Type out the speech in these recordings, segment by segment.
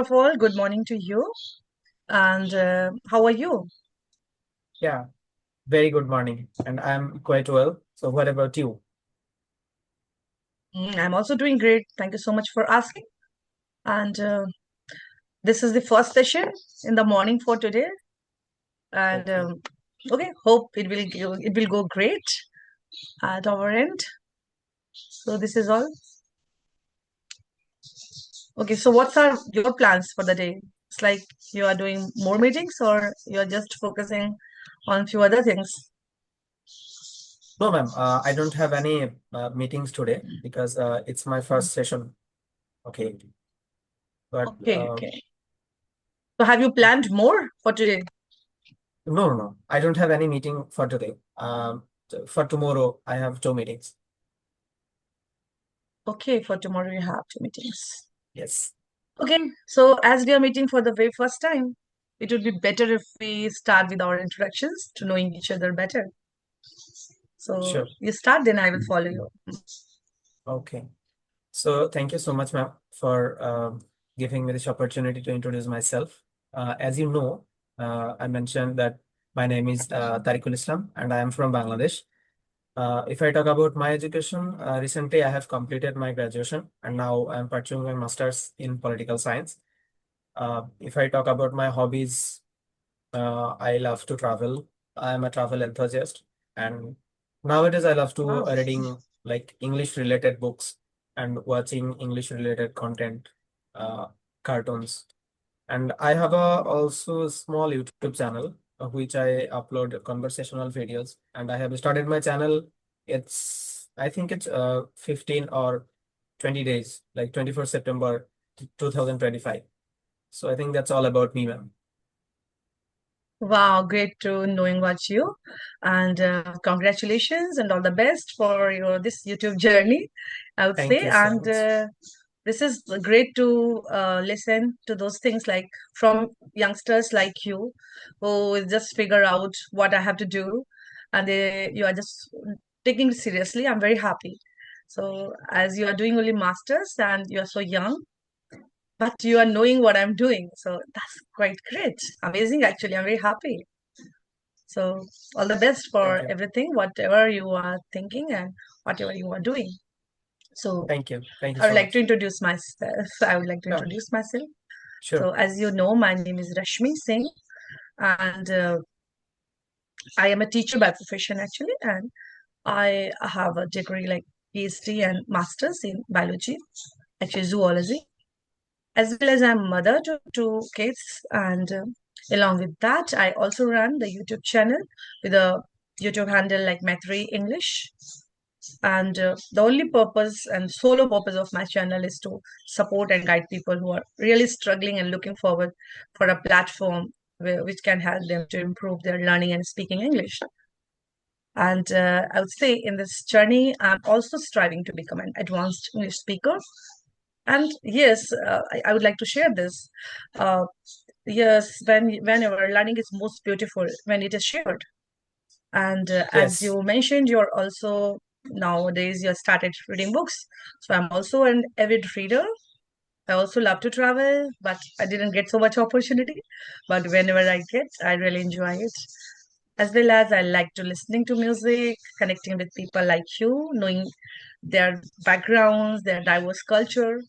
of all, good morning to you. And how are you? Yeah, very good morning. And I'm quite well. So what about you? I'm also doing great. Thank you so much for asking. And this is the first session in the morning for today. And Okay. okay, hope it will go great at our end. So this is all. Okay, so what's are your plans for the day? It's like you are doing more meetings or you're just focusing on few other things. No, ma'am, I don't have any meetings today because it's my first session. Okay. But Okay, okay. So have you planned more for today? no, no, no. I don't have any meeting for today. For tomorrow, I have two meetings. Okay, for tomorrow you have two meetings. Yes. Okay, so as we are meeting for the very first time, it would be better if we start with our introductions to knowing each other better. So Sure. you start, then I will follow you. Okay. So thank you so much, ma'am, for giving me this opportunity to introduce myself. As you know, I mentioned that my name is Tariqul Islam and I am from Bangladesh. If I talk about my education, recently I have completed my graduation and now I'm pursuing my master's in political science. If I talk about my hobbies, I love to travel. I'm a travel enthusiast, and nowadays I love to Wow. reading like English related books and watching English related content, uh, cartoons. And I have a also a small YouTube channel which I upload conversational videos. And I have started my channel. I think it's 15 or 20 days, like 24 September 2025. So I think that's all about me, ma'am. Wow, great to knowing about you. And congratulations and all the best for your this YouTube journey, I would Thank say. you so And much. this is great to listen to those things like from youngsters like you who will just figure out what I have to do and you are just taking it seriously. I'm very happy. So as you are doing only masters and you are so young, but you are knowing what I'm doing. So that's quite great. Amazing, actually. I'm very happy. So all the best Thank for you. everything, whatever you are thinking and whatever you are doing. So Thank you. Thank you I would so like to much. introduce myself. I would like to Yeah, introduce myself. So sure. as you know, my name is Rashmi Singh, and I am a teacher by profession actually, and I have a degree like PhD and masters in biology, actually zoology, as well as I'm mother to two kids, and along with that, I also run the YouTube channel with a YouTube handle like Mathri English. And the only purpose and solo purpose of my channel is to support and guide people who are really struggling and looking forward for a platform which can help them to improve their learning and speaking English. And I would say in this journey, I'm also striving to become an advanced English speaker. And yes, I would like to share this. Uh, yes, whenever learning is most beautiful when it is shared. And as Yes. you mentioned, you're also nowadays you started reading books. So I'm also an avid reader. I also love to travel, but I didn't get so much opportunity. But whenever I get, I really enjoy it. As well as I like to listening to music, connecting with people like you, knowing their backgrounds, their diverse culture.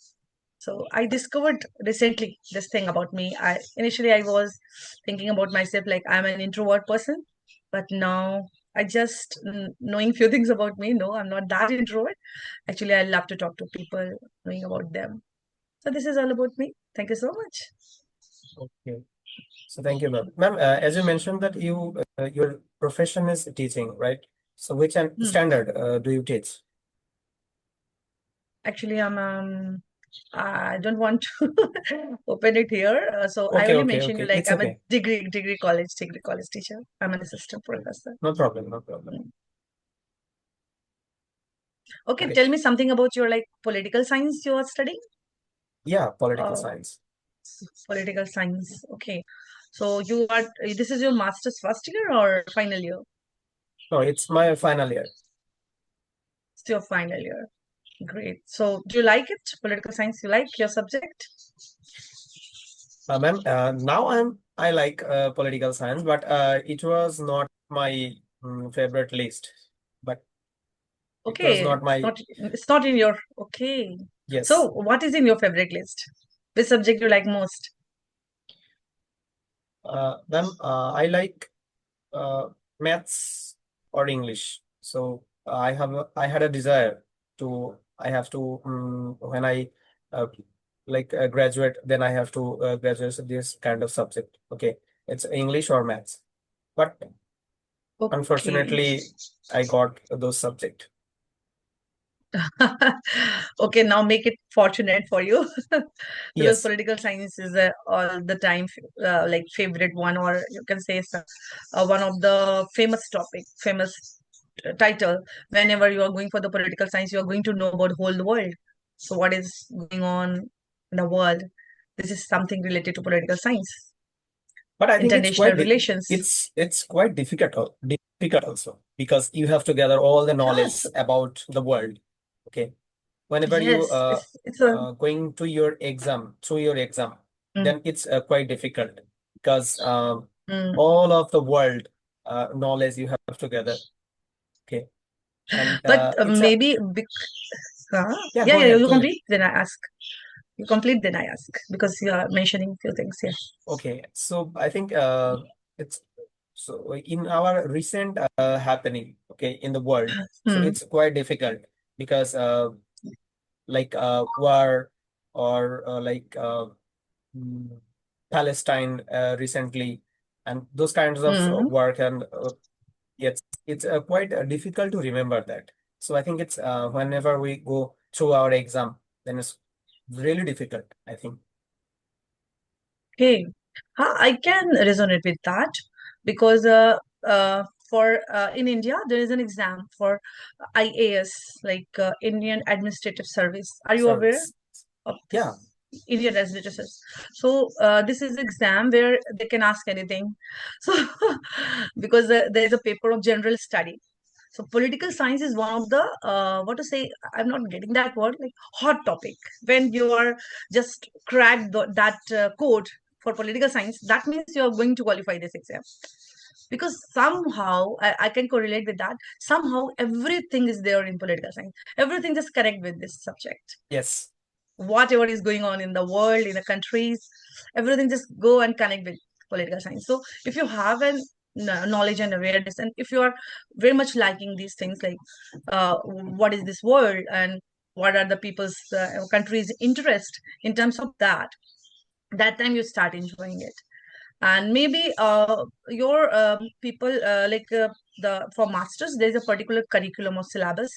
So I discovered recently this thing about me. I was thinking about myself like I'm an introvert person, but now I just knowing few things about me. No, I'm not that introvert. Actually, I love to talk to people, knowing about them. So this is all about me. Thank you so much. Okay. So thank you, ma'am. Ma'am, as you mentioned that your profession is teaching, right? So which Hmm. standard do you teach? Actually, I don't want to open it here. So I Okay, only okay, mention you okay. like It's I'm a okay. degree college teacher. I'm an assistant Okay. professor. No problem, no problem. Hmm. Okay, Okay. tell me something about your like political science you are studying. Yeah, political Uh, science. Political science. Okay. So you are this is your master's first year or final year? No, it's my final year. It's your final year. Great. So do you like it? Political science, you like your subject? Ma'am, now I like political science, but it was not my favorite list. But it was Okay, not my it's not in your okay. So yes. what is in your favorite list? Which subject you like most? Ma'am, I like uh, maths or English. So I had a desire to I have to when I uh, graduate, then I have to graduate this kind of subject. Okay, it's English or maths. But Okay. unfortunately, I got those subject. Okay, now make it fortunate for you because Yes, political science is all the time like favorite one, or you can say one of the famous topic, famous title. Whenever you are going for the political science, you are going to know about whole world. So what is going on in the world? This is something related to political science, but I think international relations. it's quite difficult also because you have to gather all the knowledge Yes, about the world. Okay, whenever you yes, it's a going to your exam through your exam, mm, then it's quite difficult because mm. all of the world knowledge you have to gather. Okay, and But it's a maybe huh? yeah. Yeah, Go yeah, ahead, you go ahead. complete, then I ask. You complete, then I ask because you are mentioning few things here. Okay, so I think it's so in our recent happening, okay, in the world, so Hmm. it's quite difficult because war or mm, Palestine recently and those kinds of Hmm. work and it's quite difficult to remember that. So I think it's whenever we go through our exam, then it's really difficult, I think. Okay. I can resonate with that because for in India there is an exam for IAS, like Indian Administrative Service. Are you aware Service. of Yeah. this? Indian Administrative Service. So this is exam where they can ask anything. So because there is a paper of general study. So political science is one of the what to say. I'm not getting that word, like hot topic. When you are just cracked that code for political science, that means you are going to qualify this exam. Because somehow I can correlate with that. Somehow everything is there in political science. Everything is correct with this subject. Yes. Whatever is going on in the world, in the countries, everything just go and connect with political science. So if you have an knowledge and awareness, and if you are very much liking these things, like what is this world and what are the people's countries interest in terms of that, that time you start enjoying it. And maybe your people the for masters there's a particular curriculum or syllabus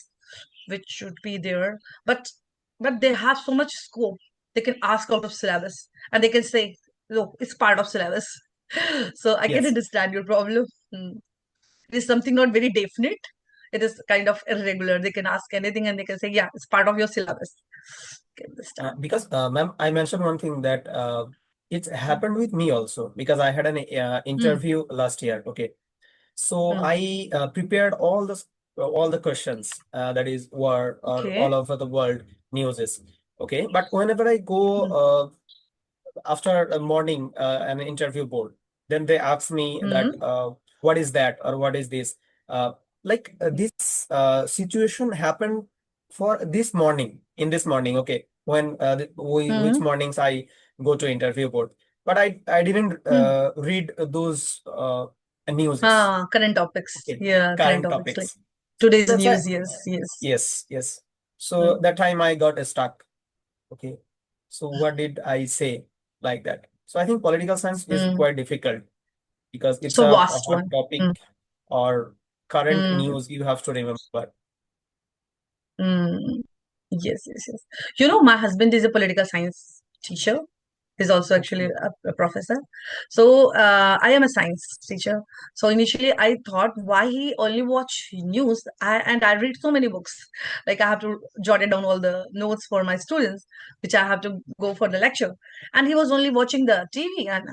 which should be there, but they have so much scope. They can ask out of syllabus and they can say, look, it's part of syllabus. So I can Yes. understand your problem. It is something not very definite. It is kind of irregular. They can ask anything and they can say, yeah, it's part of your syllabus. Can understand. Because, ma'am, I mentioned one thing that it's happened with me also because I had an Mm, interview last year. Okay, so mm, I prepared all the questions that is were or okay. all over the world news is. Okay, but whenever I go Mm, after a morning an interview board, then they ask me mm, that what is that or what is this? This situation happened for this morning in this morning. Okay, when which mm, mornings I go to interview board, but I didn't mm. read those newses. Current topics. Okay, Yeah, current current topics like topics. So today's that's why news. Yes, yes. yes, yes. So Mm, that time I got stuck. Okay. So what did I say like that? So I think political science is mm. quite difficult because it's So a vast hot one. topic Mm, or current mm, news you have to remember. mm. Yes, yes, yes. You know, my husband is a political science teacher. He's also actually Okay. a professor. So I am a science teacher. So initially I thought why he only watch news. And I read so many books. Like I have to jot it down all the notes for my students, which I have to go for the lecture. And he was only watching the TV. And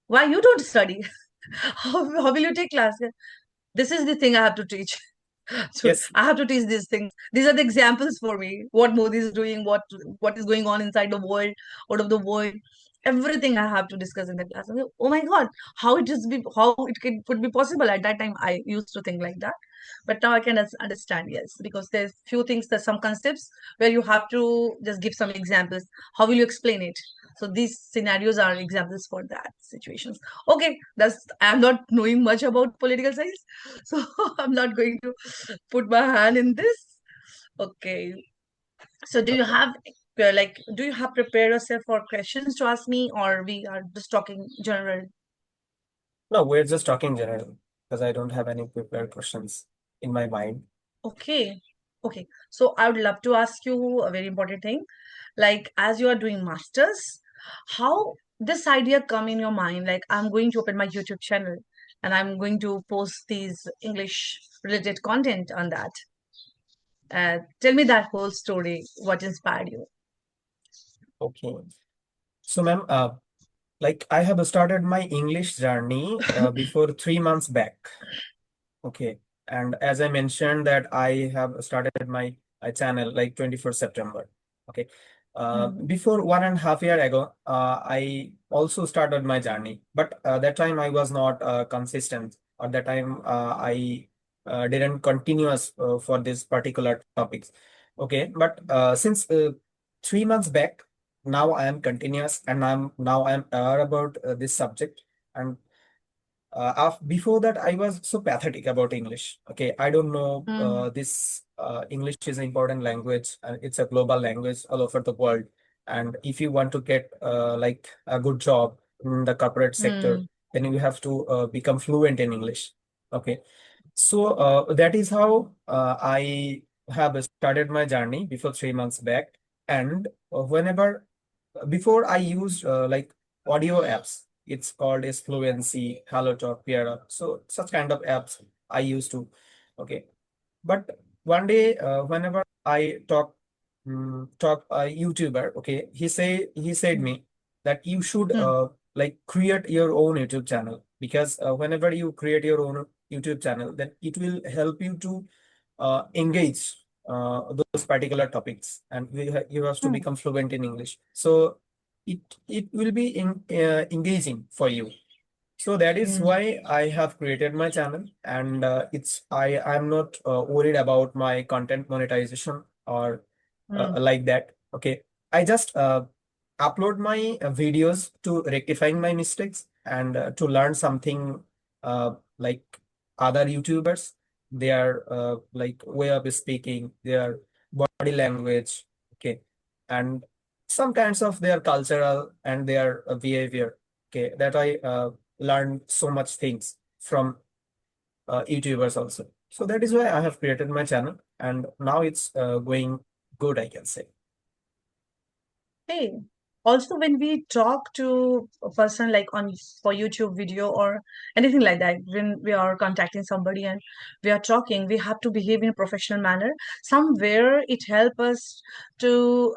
why you don't study? How will you take class? This is the thing I have to teach. So Yes. I have to teach these things. These are the examples for me. What Modi is doing, what is going on inside the world, out of the world. everything I have to discuss in the class. I'm like, oh my God, how could be possible? At that time, I used to think like that, but now I can understand. Yes, because there's few things, there's some concepts where you have to just give some examples. How will you explain it? So these scenarios are examples for that situations. Okay, I'm not knowing much about political science, so I'm not going to put my hand in this. Okay, so Okay. do you have prepared yourself for questions to ask me, or we are just talking general? No, we're just talking general because I don't have any prepared questions in my mind. Okay. Okay. So I would love to ask you a very important thing. Like, as you are doing masters, how this idea come in your mind? Like, I'm going to open my YouTube channel and I'm going to post these English related content on that. Tell me that whole story. What inspired you? Okay. So, ma'am, like I have started my English journey before 3 months back. Okay. And as I mentioned that I have started my channel like 24th September. Okay. Hmm. Before 1.5 years ago, I also started my journey, but that time I was not consistent. At that time, I didn't continuous for this particular topics. Okay. But since 3 months back, now I am continuous and I'm aware about this subject. And before that, I was so pathetic about English. Okay, I don't know Hmm. this English is an important language. It's a global language all over the world. And if you want to get like a good job in the corporate sector, Hmm. then you have to become fluent in English. Okay, so that is how I have started my journey before 3 months back. And whenever before I used like audio apps. It's called as Fluency, HelloTalk, Peer. So such kind of apps I used to. Okay, but one day whenever I talk a YouTuber, okay, he said Hmm. me that you should Hmm. like create your own YouTube channel because whenever you create your own YouTube channel, then it will help you to engage those particular topics, and you have to Hmm. become fluent in English. So it will be engaging for you. So that is Hmm. why I have created my channel, and I'm not worried about my content monetization or Hmm. like that. Okay, I just upload my videos to rectifying my mistakes and to learn something like other YouTubers, their like way of speaking, their body language, okay, and some kinds of their cultural and their behavior. Okay, that I learned so much things from YouTubers also. So that is why I have created my channel, and now it's going good, I can say. Hey, also when we talk to a person like on for YouTube video or anything like that, when we are contacting somebody and we are talking, we have to behave in a professional manner. Somewhere it help us to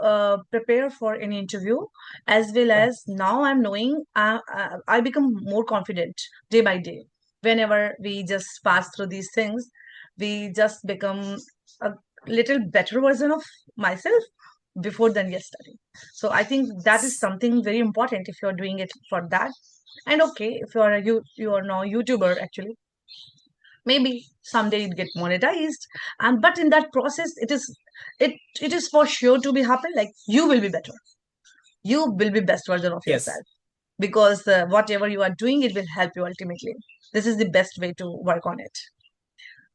prepare for an interview, as well Yeah. as now I'm knowing I become more confident day by day. Whenever we just pass through these things, we just become a little better version of myself before than yesterday. So I think that is something very important if you're doing it for that. And okay, if you are now YouTuber actually, maybe someday it get monetized. And but in that process, it is for sure to be happen. Like you will be better. You will be best version of Yes. yourself because whatever you are doing, it will help you ultimately. This is the best way to work on it.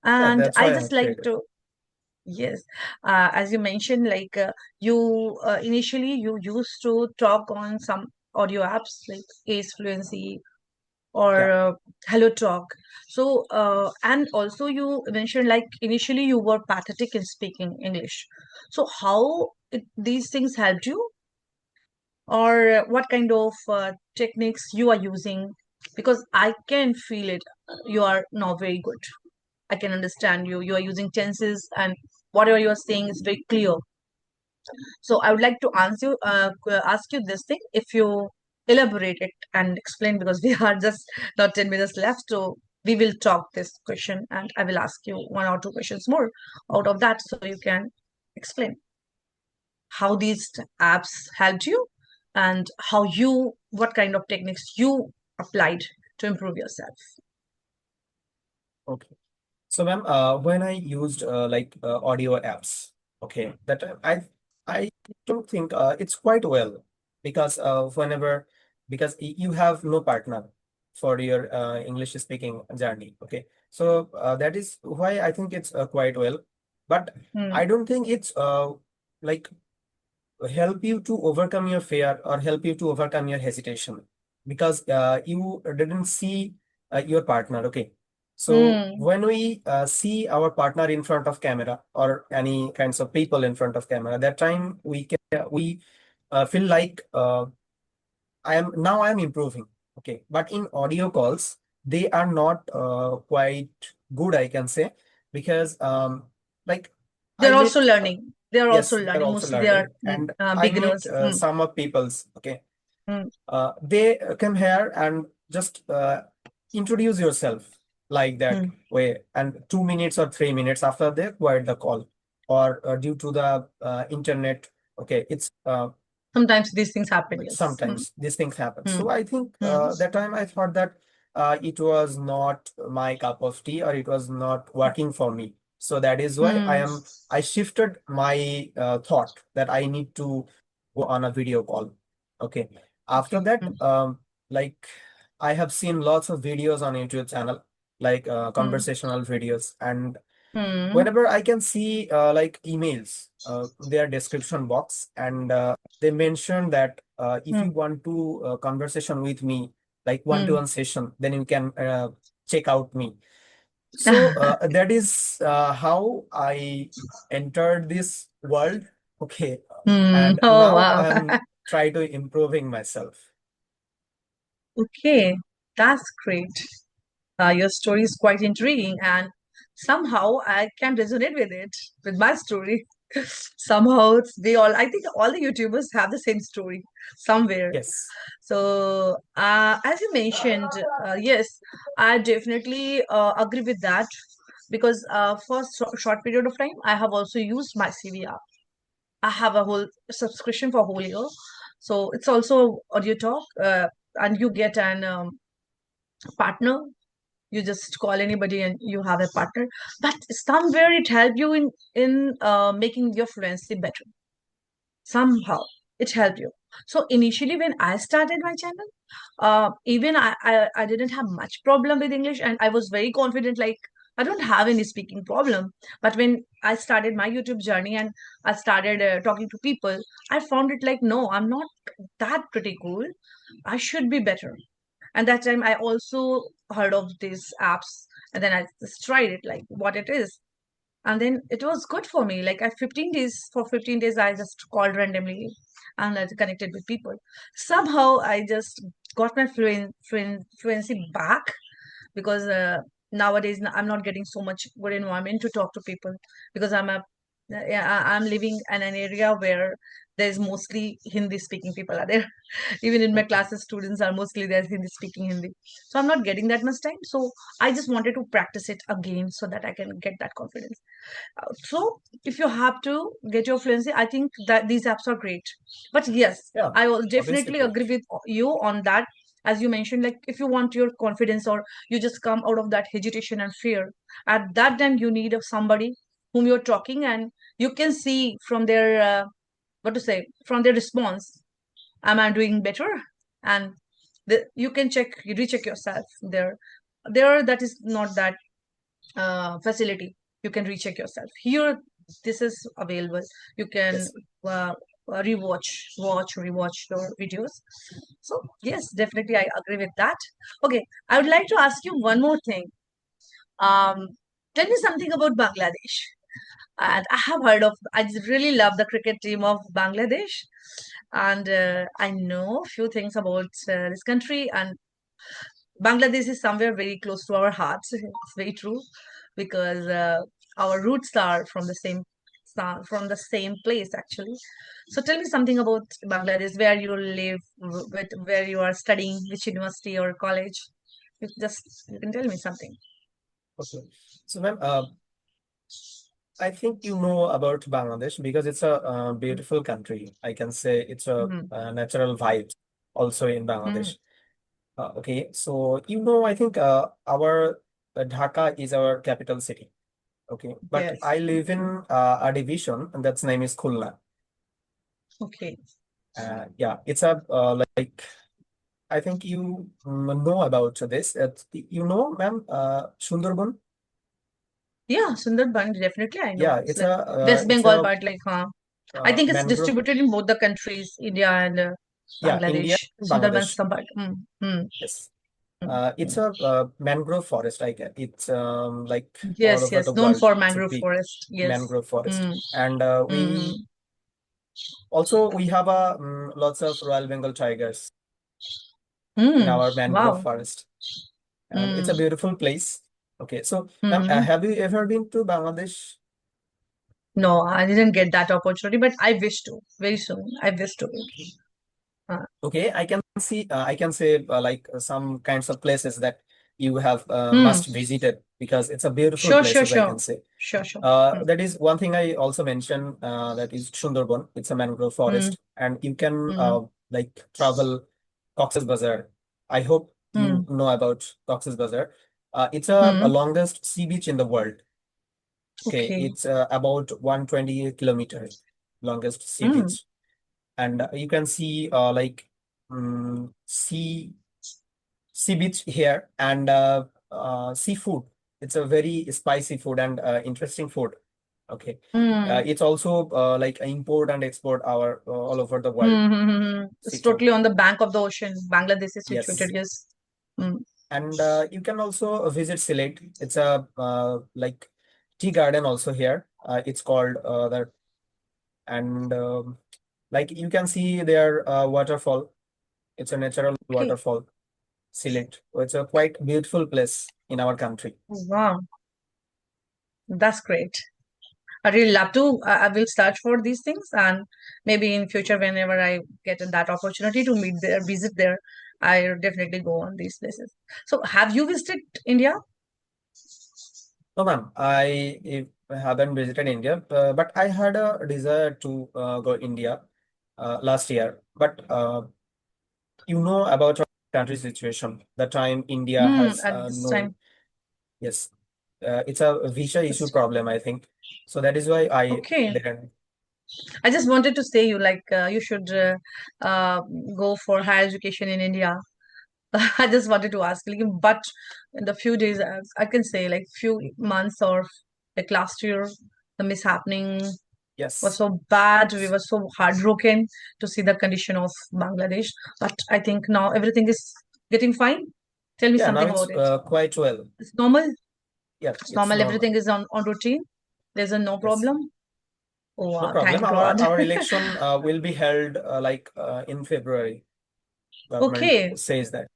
Yeah, And that's I why I just have like created. to Yes, as you mentioned, you initially you used to talk on some audio apps like Ace Fluency or Yeah. Hello Talk. So, and also you mentioned like initially you were pathetic in speaking English. So, these things helped you, or what kind of techniques you are using? Because I can feel it. You are now very good. I can understand you. You are using tenses and whatever you are saying is very clear. So I would like to ask you this thing. If you elaborate it and explain, because we are just not 10 minutes left, so we will talk this question, and I will ask you one or two questions more out of that, so you can explain how these apps helped you, and what kind of techniques you applied to improve yourself. Okay. So, ma'am, when I used audio apps, okay, that I don't think it's quite well because you have no partner for your English speaking journey. Okay, so that is why I think it's quite well, but Hmm. I don't think it's like help you to overcome your fear or help you to overcome your hesitation because you didn't see your partner. Okay. So Hmm. when we see our partner in front of camera or any kinds of people in front of camera, that time we feel like I am improving. Okay. But in audio calls, they are not quite good, I can say, because like I They're also met learning. They're yes, also they're learning. also Mostly they are learning, and I meet beginners. Hmm. some of people's. Okay, Hmm. they come here and just introduce yourself like that Hmm. way, and 2 minutes or 3 minutes after they quiet the call, or due to the internet. Okay, it's Sometimes these things happen. like Yes. Hmm. sometimes these things happen. Hmm. So I think Hmm. that time I thought that it was not my cup of tea or it was not working for me. So that is why Hmm. I shifted my thought that I need to go on a video call. Okay. After Okay. that, Hmm. like I have seen lots of videos on YouTube channel, like Hmm. conversational videos, and Hmm. whenever I can see like emails, their description box, and they mention that if Hmm. you want to conversation with me, like Hmm. one-to-one session, then you can check out me. So that is how I entered this world. Okay, Hmm. and Oh now wow. I'm try to improving myself. Okay, that's great. Your story is quite intriguing, and somehow I can resonate with it, with my story. Somehow I think all the YouTubers have the same story somewhere. Yes. So, as you mentioned, yes, I definitely agree with that because for short period of time, I have also used my CV app. I have a whole subscription for a whole year. So it's also audio talk, and you get an partner. You just call anybody and you have a partner, but somewhere it helped you in making your fluency better. Somehow it helped you. So initially when I started my channel, even I didn't have much problem with English, and I was very confident, like I don't have any speaking problem. But when I started my YouTube journey and I started talking to people, I found it like, no, I'm not that pretty cool. I should be better. And that time I also heard of these apps, and then I just tried it, like what it is. And then it was good for me. Like at 15 days, for 15 days, I just called randomly and I connected with people. Somehow I just got my fluency back because nowadays I'm not getting so much good environment to talk to people because yeah, I'm living in an area where there's mostly Hindi speaking people are there. Even in my Okay. classes, students are mostly there Hindi speaking Hindi. So I'm not getting that much time. So I just wanted to practice it again so that I can get that confidence. So if you have to get your fluency, I think that these apps are great. But yes, Yeah. I will Obviously definitely great. agree with you on that. As you mentioned, like if you want your confidence or you just come out of that hesitation and fear, at that time you need somebody whom you're talking and you can see from their what to say, from their response, am I doing better? And you can you recheck yourself there. That is not that facility. You can recheck yourself here. This is available. You can Yes. uh, rewatch your videos. So yes, definitely I agree with that. Okay, I would like to ask you one more thing. um Tell me something about Bangladesh. And I have heard of, I just really love the cricket team of Bangladesh, and I know a few things about this country. And Bangladesh is somewhere very close to our hearts. It's very true because our roots are from the same place actually. So tell me something about Bangladesh, where you live, where you are studying, which university or college. You can tell me something. Okay. So, ma'am, I think you know about Bangladesh because it's a beautiful country. I can say it's a, Mm, natural vibe also in mm, Bangladesh. Okay, so I think our Dhaka is our capital city. Okay, but I yes. live in a division and that's name is Khulna. Okay. Yeah, it's a like I think you know about this. Ma'am, Sundarban. Yeah, Sundarban, definitely I know. Yeah, It's like West it's Bengal a part, like, I think it's mangrove. distributed in both the countries, India and Yeah, India Bangladesh. and Sundarban, Bangladesh. some part. Yes. Mm, It's mm. a mangrove forest. I guess it's like all Yes, over yes, the known world. for It's a mangrove big forest. Yes. mangrove forest, Mm, and mm, we have lots of Royal Bengal tigers in mm. our mangrove Wow. forest, and it's a Mm, beautiful place. Okay, so ma'am, mm. have you ever been to Bangladesh? No, I didn't get that opportunity, but I wish to very soon. I wish to. Okay, I can say some kinds of places that you have Hmm. must visited because it's a beautiful Sure, sure, places I sure. can say. Sure, sure. That is one thing I also mentioned, that is Sundarban. It's a mangrove Hmm. forest, and you can Hmm. like travel Cox's Bazar. I hope you Hmm. know about Cox's Bazar. It's a Hmm. longest sea beach in the world. Okay, Okay. it's about 120 kilometers longest sea Hmm. beach, and you can see sea beach here and seafood. It's a very spicy food and interesting food. Okay. Hmm. It's also like import and export our all over the world. Hmm. Hmm. Hmm. It's Seafood. totally on the bank of the ocean. Bangladesh is situated. Yes. Yes. Hmm. And you can also visit Sylhet. It's a like tea garden also here. It's called that, and like you can see their waterfall. It's a natural Okay. waterfall, Sylhet. So it's a quite beautiful place in our country. Wow. That's great. I really love to. I will search for these things, and maybe in future, whenever I get that opportunity to meet there, visit there, I definitely go on these places. So, have you visited India? No, ma'am, haven't visited India, but I had a desire to go India last year. But you know about our country situation. The time India Hmm. has At this no, time. yes, it's a visa issue problem, I think. So that is why I Okay. didn't. I just wanted to say you like you should uh, go for higher education in India. I just wanted to ask, like, but in the few days, I can say like few months or like last year, the mishappening was Yes, so bad. We were so heartbroken to see the condition of Bangladesh. But I think now everything is getting fine. Tell me yeah. Now something it's about it. quite well. It's normal. Yeah, It's it's normal. normal. Everything is on routine. There's a no Yes, problem. Oh, no wow, problem. thank Our God. our election will be held in February. Government Okay. says that.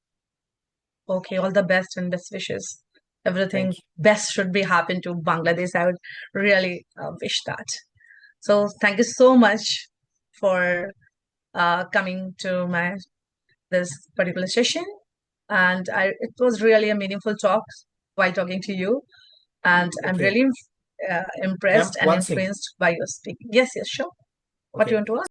Okay, all the best and best wishes. Everything Thank you. best should be happen to Bangladesh. I would really wish that. So thank you so much for coming to my this particular session, and it was really a meaningful talk while talking to you, and I'm Okay, really ma'am. impressed and One thing. influenced by your speaking. Yes, yes, sure. What you Okay. want to ask?